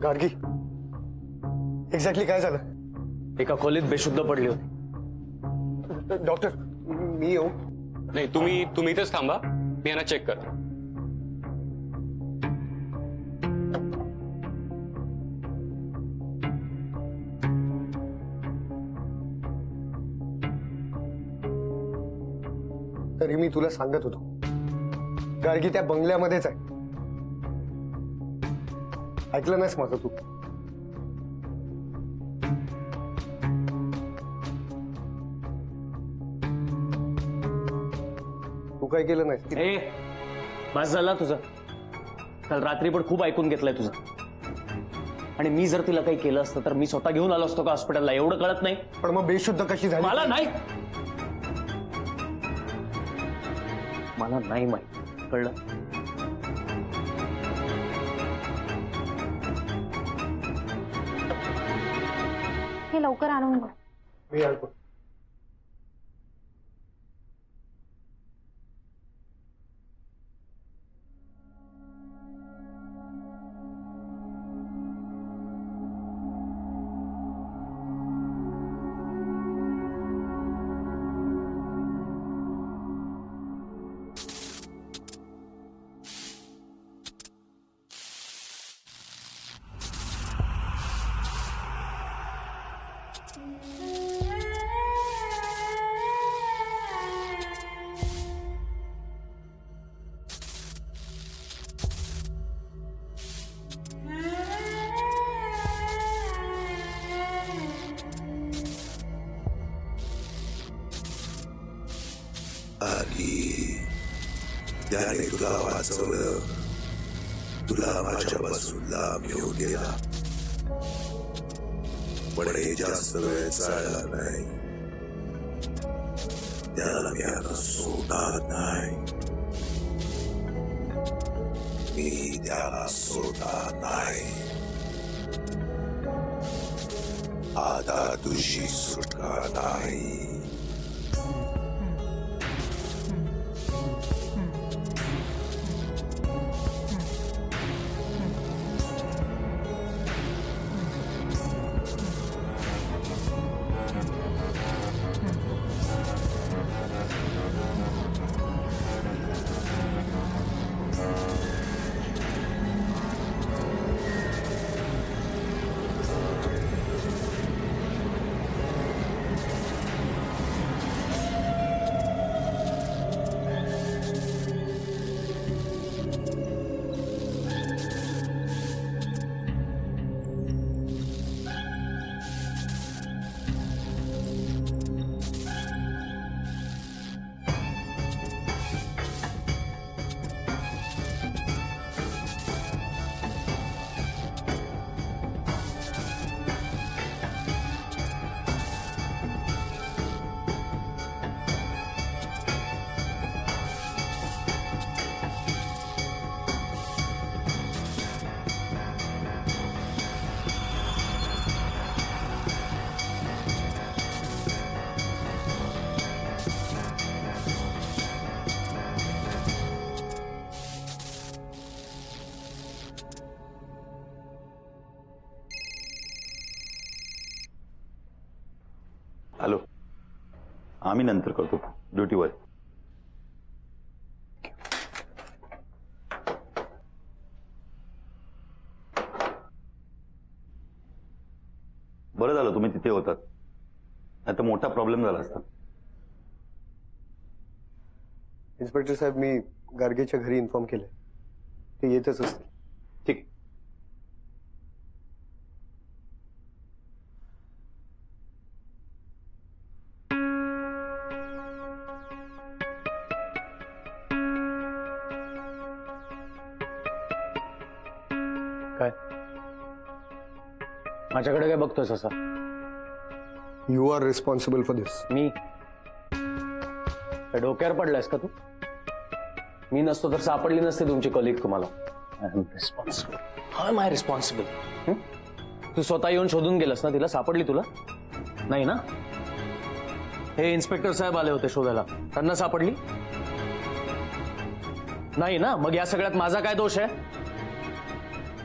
Gargi, exactly काय झालं? एका खोलीत बेशुद्ध पडली होती. डॉक्टर, मी येऊ? नाही, तुम्ही इथेच थांबा, मी यांना चेक करतो. तरी मी तुला सांगत होतो, गार्गी त्या बंगल्यामध्येच आहे. ऐकलं नाहीस माझं तू? तू काय केलं नाहीस? ए, बस झाला तुझं. काल रात्री पण खूप ऐकून घेतलंय तुझं. आणि मी जर तिला काही केलं असतं तर मी स्वतः घेऊन आलो असतो का हॉस्पिटलला? एवढं कळत नाही पण मग बेशुद्ध कशी झाली? मला नाही माहित. कळलं? हे लवकर आणून बघ. मी आणतो. आली त्याने तुला वाचवलं, तुला माझ्यापासून लांब घेऊन गेला. पण हे जास्त वेळ चालला नाही. त्याला मी आता सोडणार नाही. मी त्याला सोडणार नाही. आता तुझी सुटका नाही. हॅलो, आम्ही नंतर करतो, ड्युटीवर. बरं झालं तुम्ही तिथे होतात, नाही तर मोठा प्रॉब्लेम झाला असता. इन्स्पेक्टर साहेब, मी गार्गीच्या घरी इन्फॉर्म केलंय. ते येतच असतील. ठीक. काय माझ्याकडे काय बघतोयस असं? यू आर रिस्पॉन्सिबल फॉर दिस. मी काय डोक्यावर पडलायस का तू? मी नसतो तर सापडली नसते तुमची कलिग तुम्हाला. I am responsible. Hi my responsible. तू स्वतः येऊन शोधून गेलास ना तिला? सापडली तुला? नाही ना? हे इन्स्पेक्टर साहेब आले होते शोधायला, त्यांना सापडली नाही ना? मग या सगळ्यात माझा काय दोष आहे?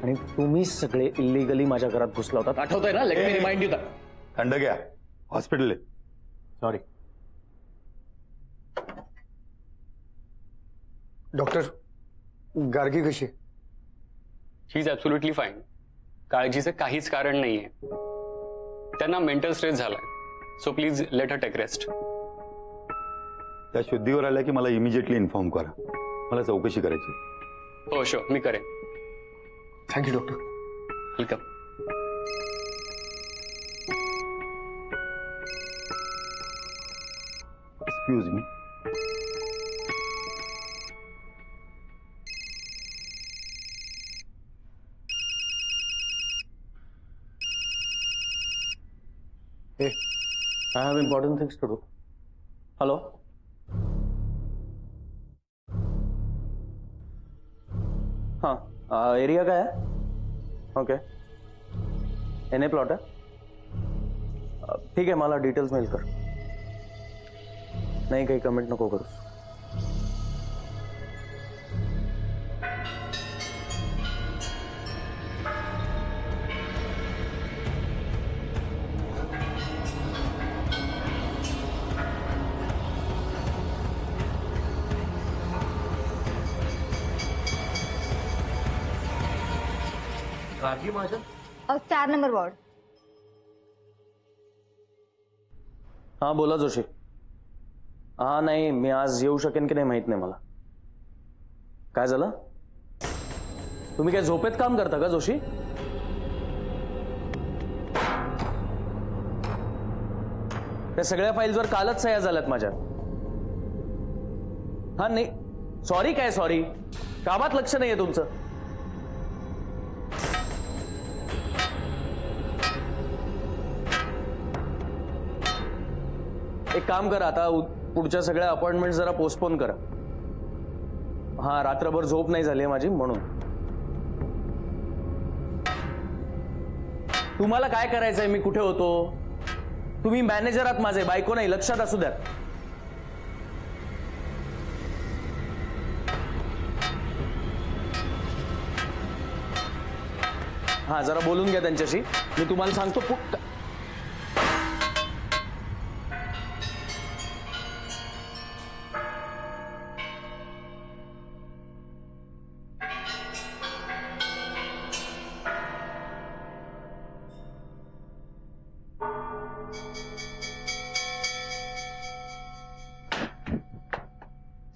आणि तुम्ही सगळे इलिगली माझ्या घरात घुसला होतात. आठवतंय ना? Let me remind you. थंड घ्या, हॉस्पिटल आहे. सॉरी. डॉक्टर, गार्गी कशी? She is absolutely fine. काळजीचं काहीच कारण नाहीये. त्यांना मेंटल स्ट्रेस झालाय. So please let her take rest. त्या शुद्धीवर आल्या की मला इमिजिएटली इन्फॉर्म करा. मला चौकशी करायची. हो शुअर, मी करेन. Thank you doctor. Welcome. Excuse me. हे I have important things to do. Hello. हाँ, एरिया काय आहे? ओके. एन प्लॉट आहे. ठीक आहे, मला डिटेल्स मेल कर. नाही, काही कमेंट नको करूस. Gargi 4 number ward. हा, बोला जोशी. हा, नाही, मी आज येऊ शकेन की नाही माहित नाही मला. काय झालं? तुम्ही काय झोपेत काम करता का जोशी? त्या सगळ्या फाईल्सवर कालच सह्या झाल्यात माझ्या. हा, नाही, सॉरी काय सॉरी? कामात लक्ष नाहीये तुमचं. एक काम करा, आता पुढच्या सगळ्या अपॉइंटमेंट जरा पोस्टपोन करा. हा, रात्रभर झोप नाही झाली माझी म्हणून. तुम्हाला काय करायचंय? मी कुठे होतो? तुम्ही मॅनेजर आहात माझे, बायको नाही. लक्षात असू द्या. हा, जरा बोलून घ्या त्यांच्याशी. मी तुम्हाला सांगतो.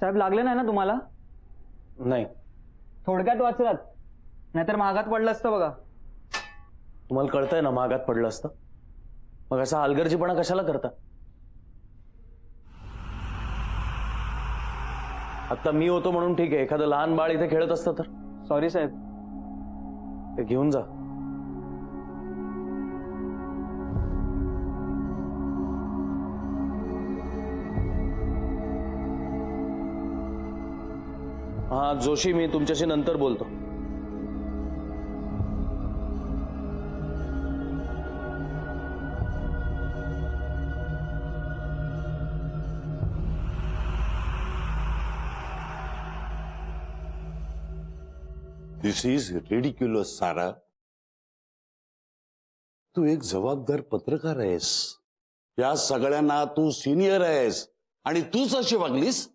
साहेब, लागले नाही ना तुम्हाला? नाही. थोडक्यात वाचलात, नाहीतर महागात पडलं असतं बघा. तुम्हाला कळतंय ना महागात पडलं असतं? मग असा हलगर्जीपणा कशाला करता? आता मी होतो म्हणून ठीक आहे. एखादं लहान बाळ इथे खेळत असतं तर? सॉरी साहेब. ते घेऊन जा. हा जोशी, मी तुमच्याशी नंतर बोलतो. दिस इज रिडिक्युलस सारा. तू एक जबाबदार पत्रकार आहेस. या सगळ्यांना तू सिनियर आहेस आणि तूच अशी वागलीस.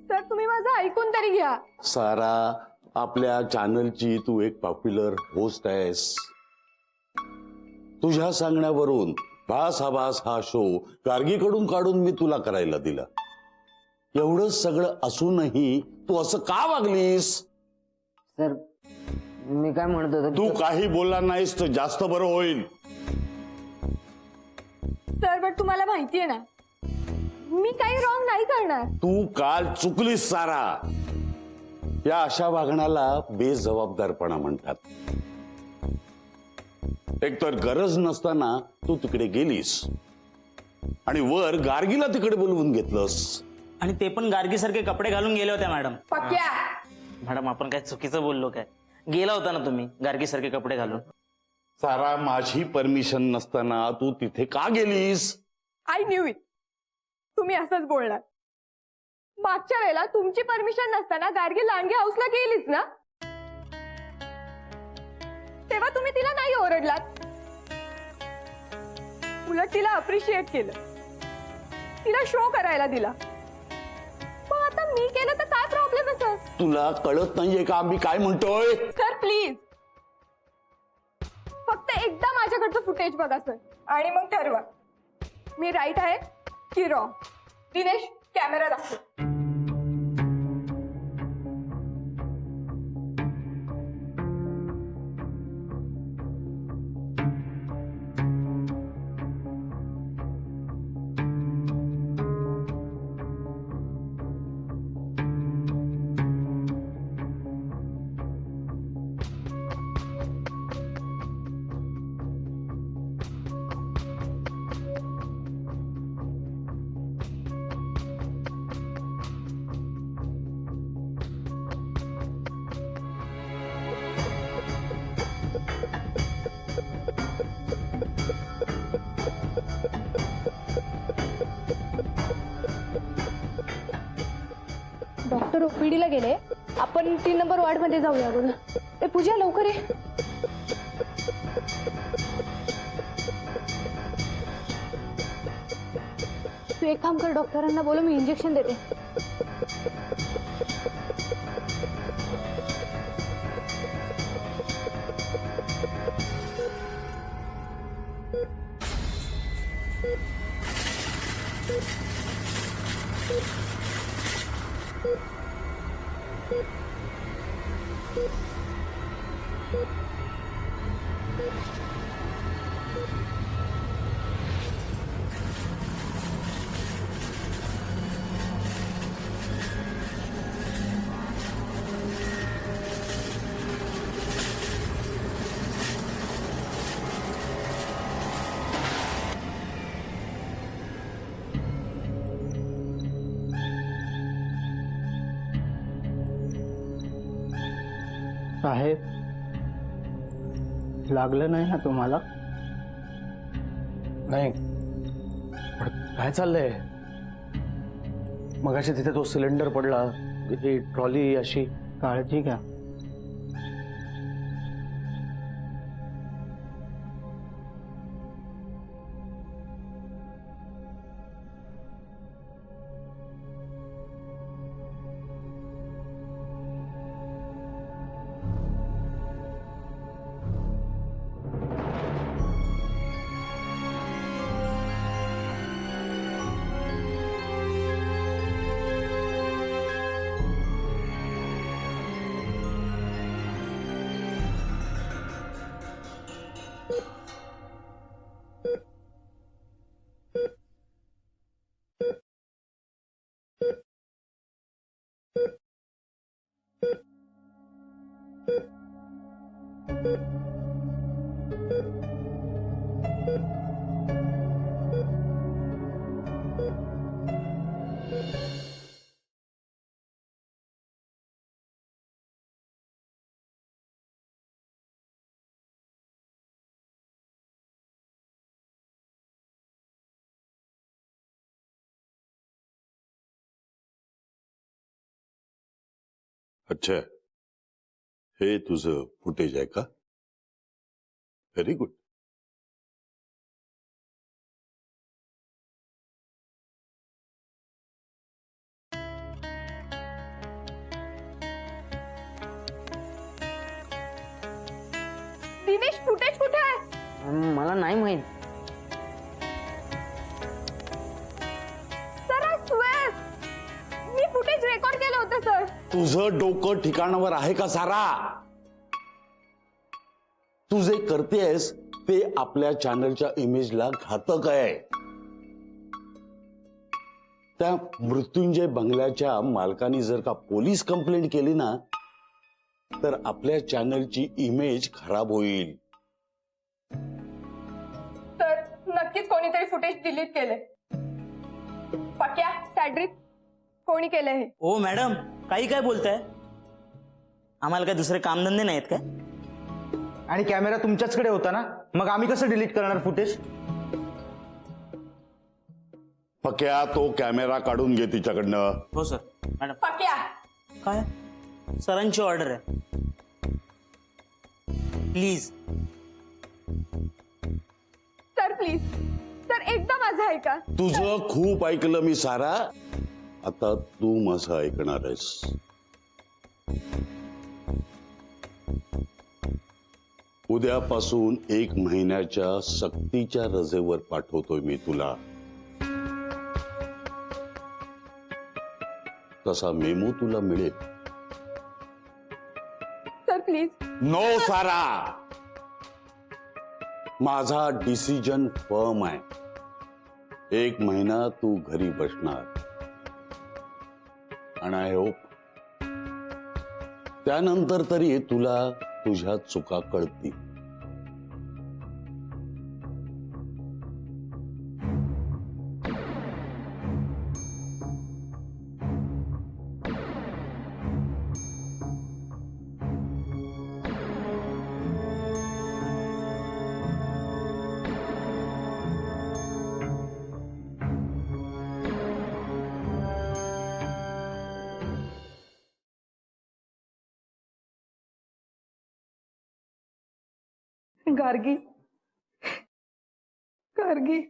सर, तुम्ही माझं ऐकून तरी घ्या. सारा, आपल्या चॅनलची तू एक पॉप्युलर होस्ट आहेस. तुझ्या सांगण्यावरून भास हा शो गार्गीकडून काढून मी तुला करायला दिला. एवढं सगळं असूनही तू असं का वागलीस? सर, मी काय म्हणत होतो, तू काही बोलला नाहीस तर जास्त बरं होईल. सर, पण तुम्हाला माहितीये ना, मी काही रॉंग नाही करणार. तू काल चुकलीस सारा. या अशा वागण्याला बेजबाबदारपणा म्हणतात. एकतर गरज नसताना तू तिकडे गेलीस आणि वर गार्गीला तिकडे बोलवून घेतलंस. आणि ते पण गार्गीसारखे कपडे घालून गेले होते मॅडम. पक्या. मॅडम, आपण काय चुकीचं बोललो काय? गेला होता ना तुम्ही गार्गीसारखे कपडे घालून. सारा, माझी परमिशन नसताना तू तिथे का गेलीस? I knew it. तुम्ही असंच बोलणार. मागच्या वेळेला तुमची परमिशन नसताना गार्गी लांडगे हाऊसला गेलीच ना. तेव्हा तुम्ही तिला नाही ओरडलात, उलट तिला अप्रिशिएट केलं, तिला शो करायला दिला. पण आता मी केलं तर काय प्रॉब्लेम आहे सर? तुला कळत नाहीये का आम्ही काय म्हणतोय? सर प्लीज फक्त एकदा माझ्याकडचं फुटेज बघा सर, आणि मग ठरवा मी राईट आहे की रॉंग. दिनेश, कॅमेरा दाखव. डॉक्टर ओपीडीला गेले. आपण 3 नंबर वॉर्ड मध्ये जाऊया. बोल ए पूजा, लवकर ये. तू एक काम कर, डॉक्टरांना बोलव, मी इंजेक्शन देते. साहेब, लागलं नाही ना तुम्हाला? नाही, पण काय चाललंय? मगाशी तिथे तो सिलेंडर पडला, ही ट्रॉली अशी. काळजी घ्या. अच्छा, हे तुझं फुटेज आहे का? Very good. दिनेश, फुटेज कुठे आहे? मला नाही माहित. Sir I swear me footage record केलं होतं सर. तुझं डोकं ठिकाणावर आहे का सारा? तू जे करतेस ते आपल्या चॅनलच्या इमेजला घातक आहे. त्या मृत्युंजय बंगल्याच्या मालकानी जर का पोलीस कंप्लेंट केली ना, तर आपल्या चॅनलची इमेज खराब होईल. तर नक्कीच कोणीतरी फुटेज डिलीट केलंय. पक्या, सॅड्रिक, कोणी केलंय हे? ओ मॅडम, काही काय बोलताय? आम्हाला काय दुसरे कामधंदे नाहीत काय? आणि कॅमेरा तुमच्याचकडे होता ना, मग आम्ही कसं डिलीट करणार फुटेज? पक्या, तो कॅमेरा काढून घे तिच्याकडनं. हो सर. मॅडम. पक्या, काय? सरांची ऑर्डर आहे. प्लीज. सर प्लीज, सर एकदा माझं ऐका. तुझं खूप ऐकलं मी सारा, आता तू माझं ऐकणार आहेस. उद्यापासून 1 महिन्याच्या सक्तीच्या रजेवर पाठवतोय मी तुला. तसा मेमो तुला मिळेल. Sir please. नो सारा, माझा डिसिजन फर्म आहे. 1 महिना तू घरी बसणार आणि आय होप त्यानंतर तरी तुला तुझ्या चुका कळतील. गार्गी, गार्गी.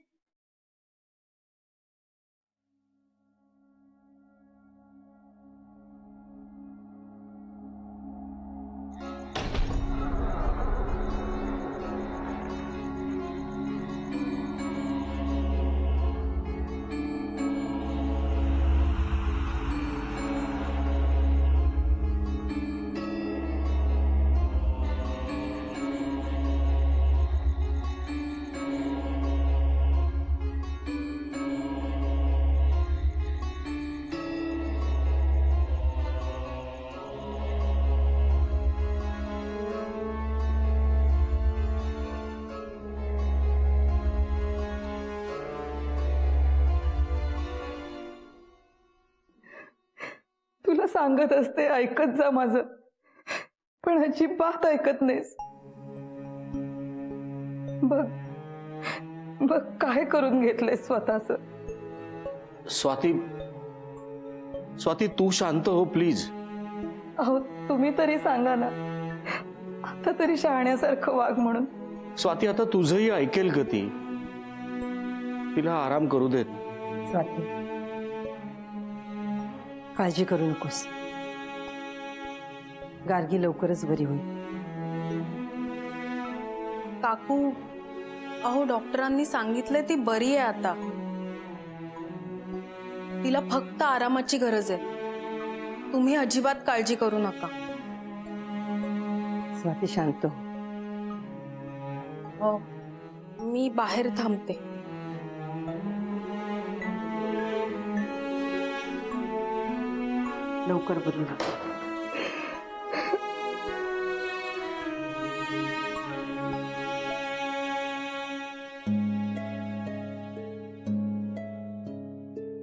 तुला सांगत असते ऐकत जा माझं, पण अजिबात ऐकत नाहीस. बघ बघ काय करून घेतलंय स्वतःच. स्वाती, स्वाती तू शांत हो प्लीज. अहो तुम्ही तरी सांगा ना, आता तरी शहाण्यासारखं वाग म्हणून. स्वाती आता तुझंही ऐकेल का ती? तिला आराम करू देत. स्वाती, काळजी करू नकोस. गार्गी लवकरच बरी होईल. काकू, अहो डॉक्टरांनी सांगितलंय ती बरी आहे आता. तिला फक्त आरामाची गरज आहे. तुम्ही अजिबात काळजी करू नका. स्वाती शांत हो. मी बाहेर थांबते. लवकर बरी होईल.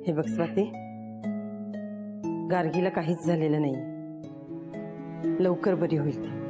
हे बघ स्वाती, गार्गीला काहीच झालेलं नाही. लवकर बरी होईल ती.